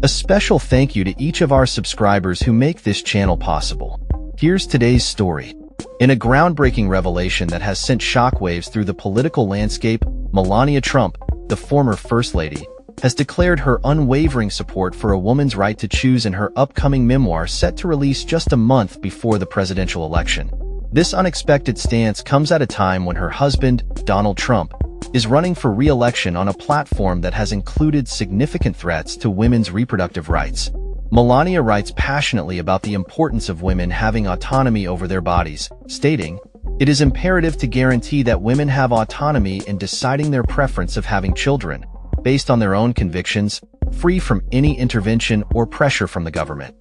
A special thank you to each of our subscribers who make this channel possible. Here's today's story. In a groundbreaking revelation that has sent shockwaves through the political landscape, Melania Trump, the former First Lady, has declared her unwavering support for a woman's right to choose in her upcoming memoir set to release just a month before the presidential election. This unexpected stance comes at a time when her husband, Donald Trump, is running for re-election on a platform that has included significant threats to women's reproductive rights. Melania writes passionately about the importance of women having autonomy over their bodies, stating, "It is imperative to guarantee that women have autonomy in deciding their preference of having children, based on their own convictions, free from any intervention or pressure from the government."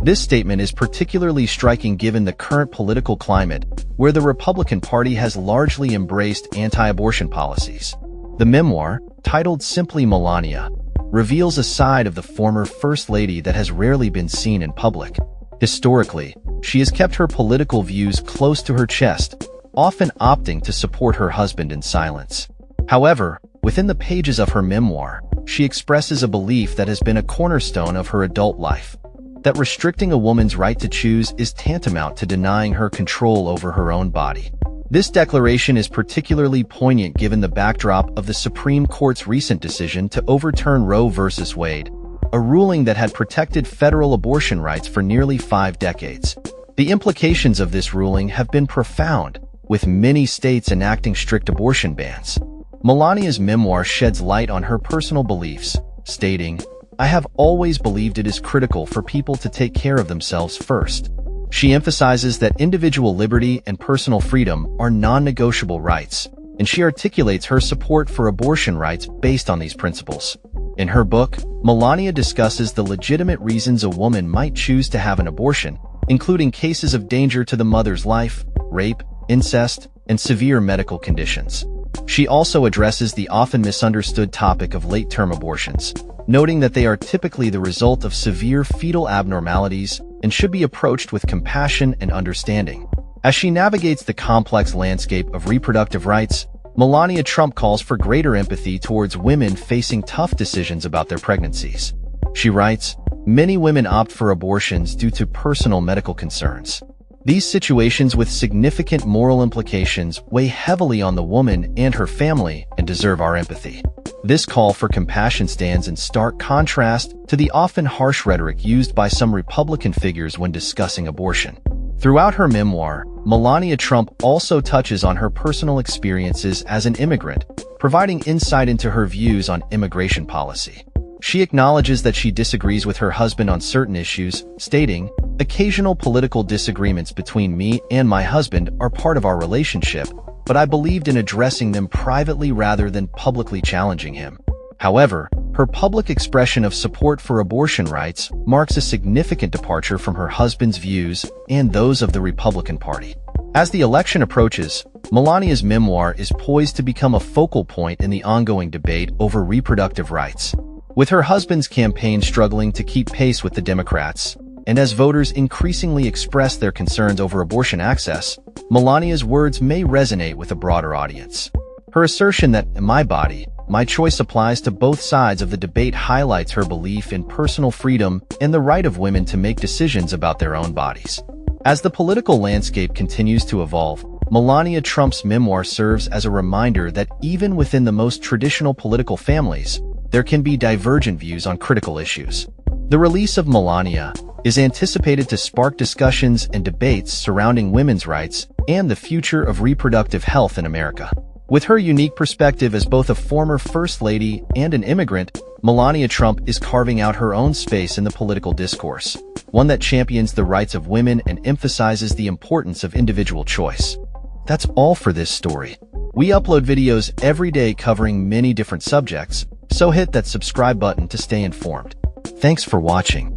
This statement is particularly striking given the current political climate, where the Republican Party has largely embraced anti-abortion policies. The memoir, titled simply Melania, reveals a side of the former First Lady that has rarely been seen in public. Historically, she has kept her political views close to her chest, often opting to support her husband in silence. However, within the pages of her memoir, she expresses a belief that has been a cornerstone of her adult life: that restricting a woman's right to choose is tantamount to denying her control over her own body. This declaration is particularly poignant given the backdrop of the Supreme Court's recent decision to overturn Roe v. Wade, a ruling that had protected federal abortion rights for nearly 5 decades. The implications of this ruling have been profound, with many states enacting strict abortion bans. Melania's memoir sheds light on her personal beliefs, stating, "I have always believed it is critical for people to take care of themselves first." She emphasizes that individual liberty and personal freedom are non-negotiable rights, and she articulates her support for abortion rights based on these principles. In her book, Melania discusses the legitimate reasons a woman might choose to have an abortion, including cases of danger to the mother's life, rape, incest, and severe medical conditions. She also addresses the often misunderstood topic of late-term abortions, noting that they are typically the result of severe fetal abnormalities and should be approached with compassion and understanding. As she navigates the complex landscape of reproductive rights, Melania Trump calls for greater empathy towards women facing tough decisions about their pregnancies. She writes, "Many women opt for abortions due to personal medical concerns. These situations with significant moral implications weigh heavily on the woman and her family and deserve our empathy." This call for compassion stands in stark contrast to the often harsh rhetoric used by some Republican figures when discussing abortion. Throughout her memoir, Melania Trump also touches on her personal experiences as an immigrant, providing insight into her views on immigration policy. She acknowledges that she disagrees with her husband on certain issues, stating, "Occasional political disagreements between me and my husband are part of our relationship, but I believed in addressing them privately rather than publicly challenging him." However, her public expression of support for abortion rights marks a significant departure from her husband's views and those of the Republican Party. As the election approaches, Melania's memoir is poised to become a focal point in the ongoing debate over reproductive rights. With her husband's campaign struggling to keep pace with the Democrats, and as voters increasingly express their concerns over abortion access, Melania's words may resonate with a broader audience. Her assertion that "my body, my choice" applies to both sides of the debate highlights her belief in personal freedom and the right of women to make decisions about their own bodies. As the political landscape continues to evolve, Melania Trump's memoir serves as a reminder that even within the most traditional political families, there can be divergent views on critical issues. The release of Melania is anticipated to spark discussions and debates surrounding women's rights and the future of reproductive health in America. With her unique perspective as both a former First Lady and an immigrant, Melania Trump is carving out her own space in the political discourse, one that champions the rights of women and emphasizes the importance of individual choice. That's all for this story. We upload videos every day covering many different subjects, so hit that subscribe button to stay informed. Thanks for watching.